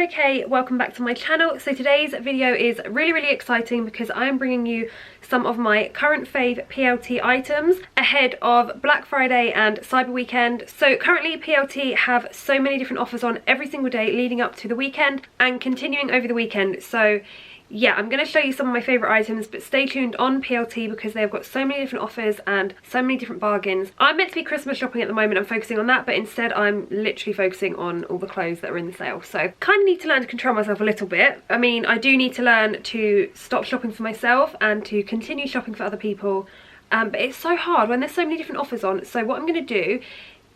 okay, welcome back to my channel. So today's video is really exciting because I am bringing you some of my current fave PLT items ahead of Black Friday and Cyber Weekend. So currently PLT have so many different offers on every single day leading up to the weekend and continuing over the weekend. So yeah, I'm going to show you some of my favourite items, but stay tuned on PLT because they've got so many different offers and so many different bargains. I'm meant to be Christmas shopping at the moment, I'm focusing on that, but instead I'm literally focusing on all the clothes that are in the sale. So kind of need to learn to control myself a little bit. I mean, I do need to learn to stop shopping for myself and to continue shopping for other people, but it's so hard when there's so many different offers on. So what I'm going to do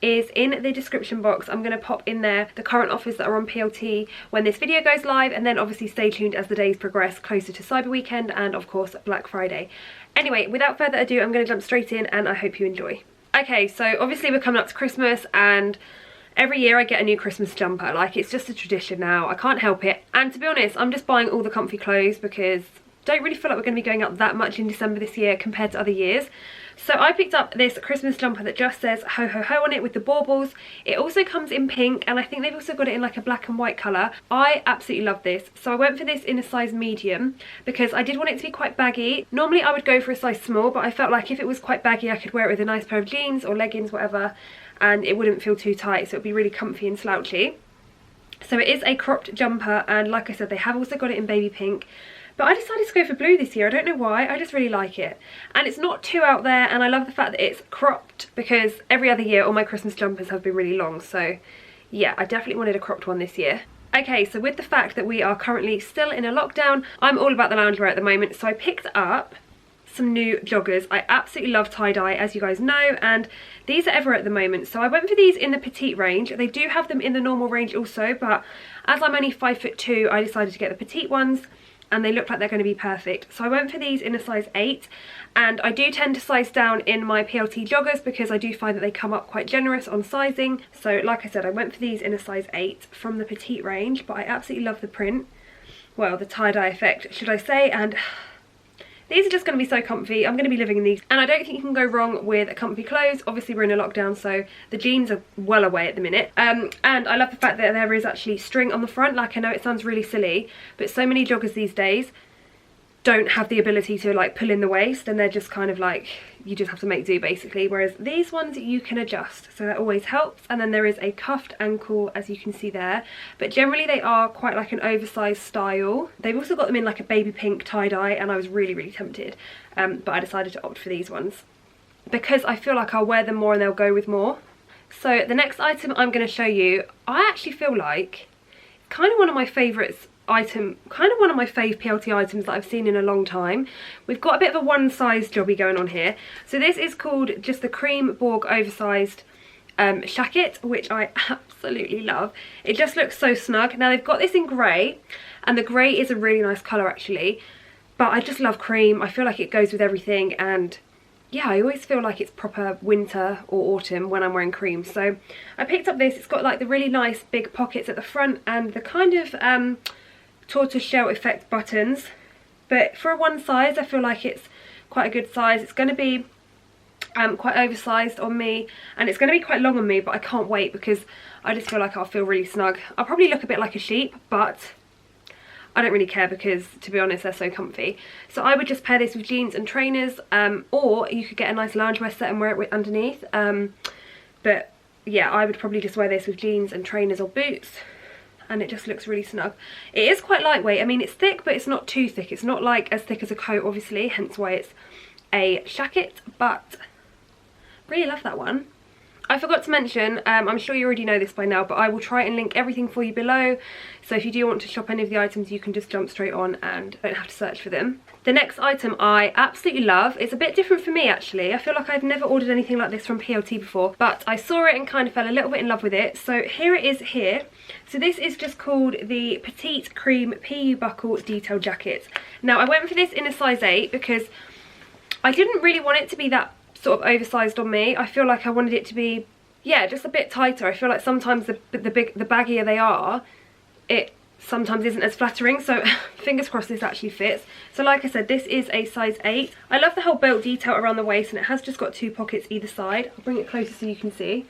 is in the description box, I'm going to pop in there the current offers that are on PLT when this video goes live, and then obviously stay tuned as the days progress closer to Cyber Weekend and of course Black Friday. Anyway, without further ado, I'm going to jump straight in and I hope you enjoy. Okay, so obviously we're coming up to Christmas and every year I get a new Christmas jumper. Like, it's just a tradition now, I can't help it. And to be honest, I'm just buying all the comfy clothes because don't really feel like we're going to be going out that much in December this year compared to other years. So I picked up this Christmas jumper that just says ho ho ho on it with the baubles. It also comes in pink and I think they've also got it in like a black and white colour. I absolutely love this. So I went for this in a size medium because I did want it to be quite baggy. Normally I would go for a size small, but I felt like if it was quite baggy I could wear it with a nice pair of jeans or leggings, whatever, and it wouldn't feel too tight, so it would be really comfy and slouchy. So it is a cropped jumper and like I said, they have also got it in baby pink. But I decided to go for blue this year, I don't know why, I just really like it. And it's not too out there, and I love the fact that it's cropped because every other year all my Christmas jumpers have been really long. So yeah, I definitely wanted a cropped one this year. Okay, so with the fact that we are currently still in a lockdown, I'm all about the loungewear at the moment, so I picked up some new joggers. I absolutely love tie-dye, as you guys know, and these are everywhere at the moment. So I went for these in the petite range. They do have them in the normal range also, but as I'm only 5'2", I decided to get the petite ones, and they look like they're going to be perfect. So I went for these in a size 8, and I do tend to size down in my PLT joggers because I do find that they come up quite generous on sizing. So like I said, I went for these in a size 8 from the petite range, but I absolutely love the print. Well, the tie-dye effect, should I say, and these are just going to be so comfy. I'm going to be living in these, and I don't think you can go wrong with comfy clothes. Obviously we're in a lockdown, so the jeans are well away at the minute, and I love the fact that there is actually string on the front. Like, I know it sounds really silly, but so many joggers these days don't have the ability to like pull in the waist, and they're just kind of like, you just have to make do basically, whereas these ones you can adjust, so that always helps. And then there is a cuffed ankle, as you can see there, but generally they are quite like an oversized style. They've also got them in like a baby pink tie-dye, and I was really tempted, but I decided to opt for these ones because I feel like I'll wear them more and they'll go with more. So the next item I'm going to show you, I actually feel like it's kind of one of my favourites item, kind of one of my fave PLT items that I've seen in a long time. We've got a bit of a one size jobby going on here. So this is called just the Cream Borg Oversized Shacket, which I absolutely love. It just looks so snug. Now they've got this in grey, and the grey is a really nice colour actually, but I just love cream. I feel like it goes with everything, and yeah, I always feel like it's proper winter or autumn when I'm wearing cream. So I picked up this. It's got like the really nice big pockets at the front and the kind of tortoiseshell effect buttons, but for a one size I feel like it's quite a good size. It's going to be quite oversized on me, and it's going to be quite long on me, but I can't wait because I just feel like I'll feel really snug. I'll probably look a bit like a sheep, but I don't really care because, to be honest, they're so comfy. So I would just pair this with jeans and trainers, or you could get a nice loungewear set and wear it with underneath, but yeah, I would probably just wear this with jeans and trainers or boots, and it just looks really snug. It is quite lightweight. I mean, it's thick, but it's not too thick. It's not like as thick as a coat, obviously, hence why it's a Shacket, but really love that one. I forgot to mention, I'm sure you already know this by now, but I will try and link everything for you below, so if you do want to shop any of the items, you can just jump straight on and don't have to search for them. The next item I absolutely love. It's a bit different for me actually. I feel like I've never ordered anything like this from PLT before, but I saw it and kind of fell a little bit in love with it. So here it is here. So this is just called the Petite Cream PU Buckle Detail Jacket. Now I went for this in a size 8 because I didn't really want it to be that sort of oversized on me. I feel like I wanted it to be, yeah, just a bit tighter. I feel like sometimes the baggier they are, it sometimes isn't as flattering, so fingers crossed this actually fits. So like I said, this is a size 8. I love the whole belt detail around the waist, and it has just got 2 pockets either side. I'll bring it closer so you can see.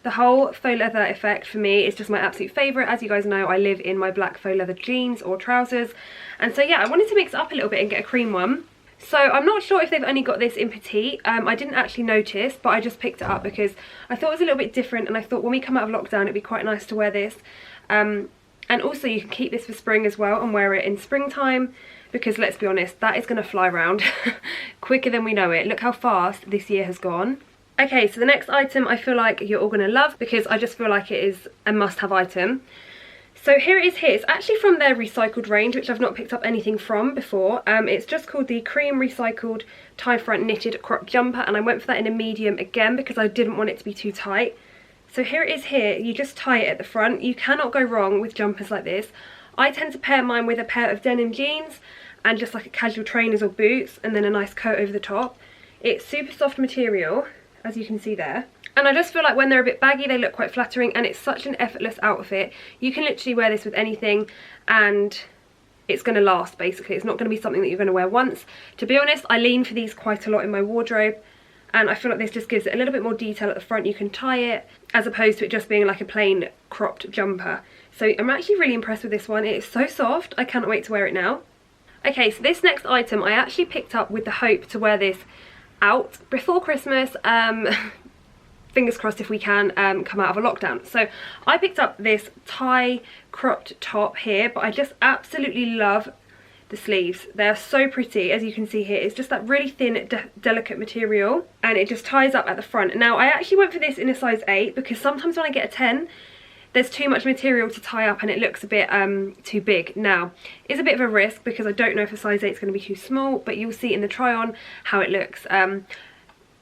The whole faux leather effect for me is just my absolute favourite. As you guys know, I live in my black faux leather jeans or trousers. And so yeah, I wanted to mix it up a little bit and get a cream one. So I'm not sure if they've only got this in petite. I didn't actually notice, but I just picked it up because I thought it was a little bit different, and I thought when we come out of lockdown it'd be quite nice to wear this. And also you can keep this for spring as well and wear it in springtime, because let's be honest, that is going to fly around quicker than we know it. Look how fast this year has gone. Okay, so the next item I feel like you're all going to love, because I just feel like it is a must-have item. So here it is here. It's actually from their recycled range, which I've not picked up anything from before. It's just called the Cream Recycled Tie Front Knitted Crop Jumper, and I went for that in a medium again because I didn't want it to be too tight. So here it is here. You just tie it at the front. You cannot go wrong with jumpers like this. I tend to pair mine with a pair of denim jeans and just like a casual trainers or boots, and then a nice coat over the top. It's super soft material, as you can see there. And I just feel like when they're a bit baggy, they look quite flattering, and it's such an effortless outfit. You can literally wear this with anything and it's going to last, basically. It's not going to be something that you're going to wear once. To be honest, I lean for these quite a lot in my wardrobe, and I feel like this just gives it a little bit more detail at the front. You can tie it, as opposed to it just being like a plain cropped jumper. So I'm actually really impressed with this one. It is so soft. I cannot wait to wear it now. Okay, so this next item I actually picked up with the hope to wear this out before Christmas. Fingers crossed if we can come out of a lockdown. So I picked up this tie cropped top here, but I just absolutely love the sleeves. They are so pretty, as you can see here. It's just that really thin, delicate material, and it just ties up at the front. Now I actually went for this in a size 8 because sometimes when I get a 10, there's too much material to tie up and it looks a bit too big. Now, it's a bit of a risk because I don't know if a size 8 is going to be too small, but you'll see in the try on how it looks.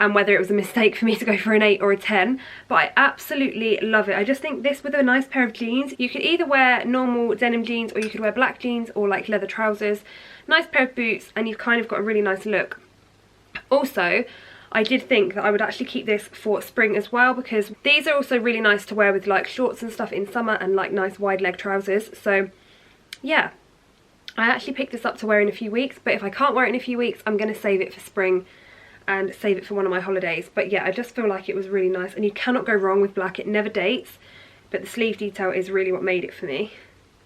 And whether it was a mistake for me to go for an 8 or a 10, but I absolutely love it. I just think this with a nice pair of jeans, you could either wear normal denim jeans or you could wear black jeans or like leather trousers, nice pair of boots, and you've kind of got a really nice look. Also, I did think that I would actually keep this for spring as well, because these are also really nice to wear with like shorts and stuff in summer and like nice wide leg trousers. So yeah, I actually picked this up to wear in a few weeks, but if I can't wear it in a few weeks, I'm going to save it for spring and save it for one of my holidays. But yeah, I just feel like it was really nice, and you cannot go wrong with black. It never dates, but the sleeve detail is really what made it for me.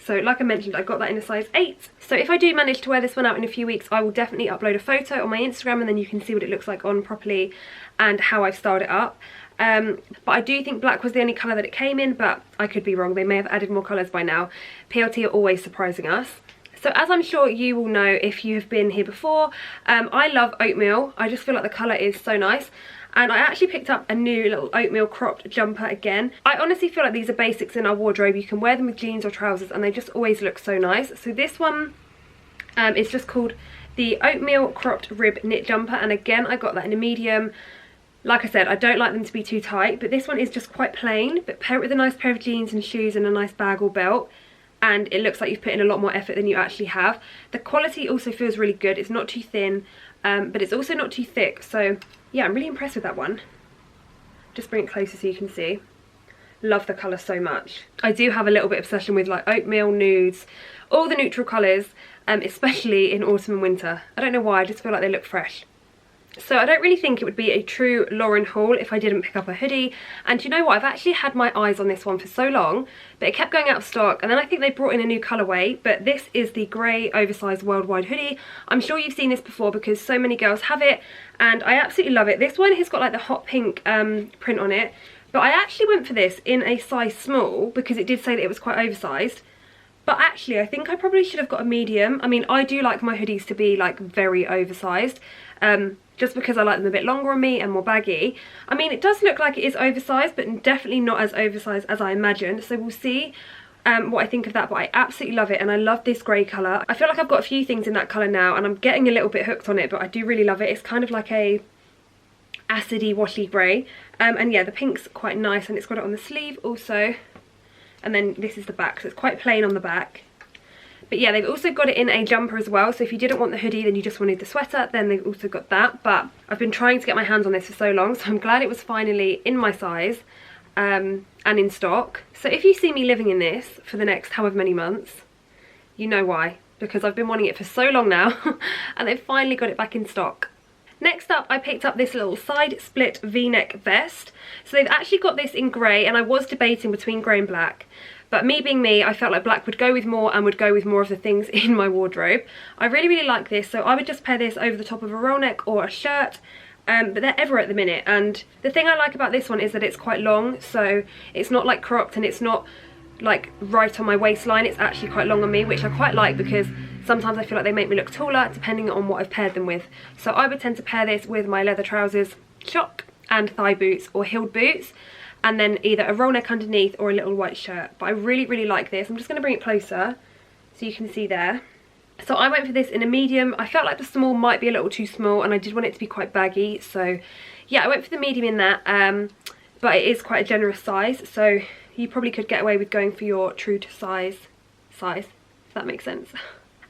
So like I mentioned, I got that in a size 8. So if I do manage to wear this one out in a few weeks, I will definitely upload a photo on my Instagram, and then you can see what it looks like on properly and how I've styled it up. But I do think black was the only colour that it came in, but I could be wrong. They may have added more colours by now. PLT are always surprising us. So as I'm sure you will know if you have been here before, I love Oatmeal. I just feel like the colour is so nice. And I actually picked up a new little Oatmeal cropped jumper again. I honestly feel like these are basics in our wardrobe. You can wear them with jeans or trousers and they just always look so nice. So this one is just called the Oatmeal cropped rib knit jumper. And again, I got that in a medium. Like I said, I don't like them to be too tight, but this one is just quite plain. But pair it with a nice pair of jeans and shoes and a nice bag or belt, and it looks like you've put in a lot more effort than you actually have. The quality also feels really good. It's not too thin, but it's also not too thick. So yeah, I'm really impressed with that one. Just bring it closer so you can see. Love the colour so much. I do have a little bit of obsession with like oatmeal, nudes, all the neutral colours, especially in autumn and winter. I don't know why, I just feel like they look fresh. So I don't really think it would be a true Lauren haul if I didn't pick up a hoodie. And you know what, I've actually had my eyes on this one for so long, but it kept going out of stock, and then I think they brought in a new colourway. But this is the grey oversized worldwide hoodie. I'm sure you've seen this before because so many girls have it, and I absolutely love it. This one has got like the hot pink print on it, but I actually went for this in a size small because it did say that it was quite oversized. But actually, I think I probably should have got a medium. I mean, I do like my hoodies to be like very oversized, just because I like them a bit longer on me and more baggy. I mean, it does look like it is oversized, but definitely not as oversized as I imagined. So we'll see what I think of that, but I absolutely love it, and I love this grey colour. I feel like I've got a few things in that colour now, and I'm getting a little bit hooked on it, but I do really love it. It's kind of like a acidy, washy grey. And yeah, the pink's quite nice, and it's got it on the sleeve also. And then this is the back, so it's quite plain on the back. But yeah, they've also got it in a jumper as well, so if you didn't want the hoodie, then you just wanted the sweater, then they've also got that. But I've been trying to get my hands on this for so long, so I'm glad it was finally in my size and in stock. So if you see me living in this for the next however many months, you know why, because I've been wanting it for so long now and they've finally got it back in stock. Next up, I picked up this little side split v-neck vest. So they've actually got this in grey, and I was debating between grey and black. But me being me, I felt like black would go with more and would go with more of the things in my wardrobe. I really, really like this, so I would just pair this over the top of a roll neck or a shirt. But they're ever at the minute, and the thing I like about this one is that it's quite long, so it's not like cropped and it's not like right on my waistline. It's actually quite long on me, which I quite like because sometimes I feel like they make me look taller depending on what I've paired them with. So I would tend to pair this with my leather trousers, shock, and thigh boots or heeled boots, and then either a roll neck underneath or a little white shirt. But I really, really like this. I'm just going to bring it closer so you can see there. So I went for this in a medium. I felt like the small might be a little too small, and I did want it to be quite baggy. So yeah, I went for the medium in that, but it is quite a generous size. So you probably could get away with going for your true to size, if that makes sense.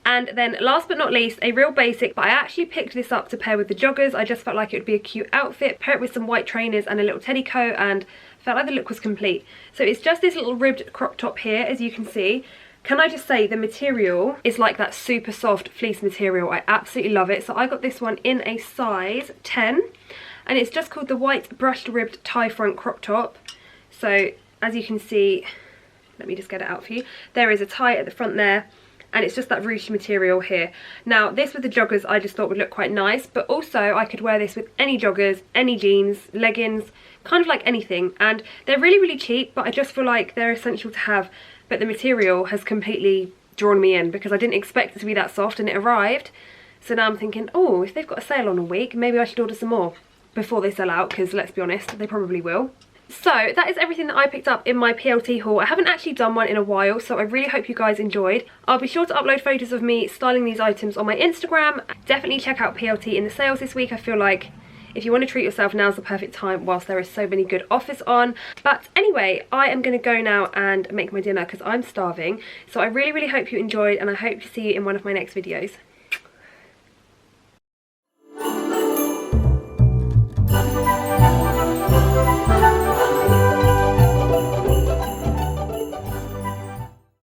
And then last but not least, a real basic, but I actually picked this up to pair with the joggers. I just felt like it would be a cute outfit. Pair it with some white trainers and a little teddy coat, and felt like the look was complete. So it's just this little ribbed crop top here, as you can see. Can I just say the material is like that super soft fleece material. I absolutely love it. So I got this one in a size 10, and it's just called the white brushed ribbed tie front crop top. So as you can see, let me just get it out for you. There is a tie at the front there, and it's just that ruched material here. Now this with the joggers I just thought would look quite nice, but also I could wear this with any joggers, any jeans, leggings, kind of like anything. And they're really, really cheap, but I just feel like they're essential to have. But the material has completely drawn me in because I didn't expect it to be that soft, and it arrived. So now I'm thinking, oh, if they've got a sale on a week, maybe I should order some more before they sell out, because let's be honest, they probably will. So that is everything that I picked up in my PLT haul. I haven't actually done one in a while, so I really hope you guys enjoyed. I'll be sure to upload photos of me styling these items on my Instagram. Definitely check out PLT in the sales this week. I feel like if you want to treat yourself, now's the perfect time whilst there is so many good offers on. But anyway, I am going to go now and make my dinner because I'm starving. So I really, really hope you enjoyed, and I hope to see you in one of my next videos.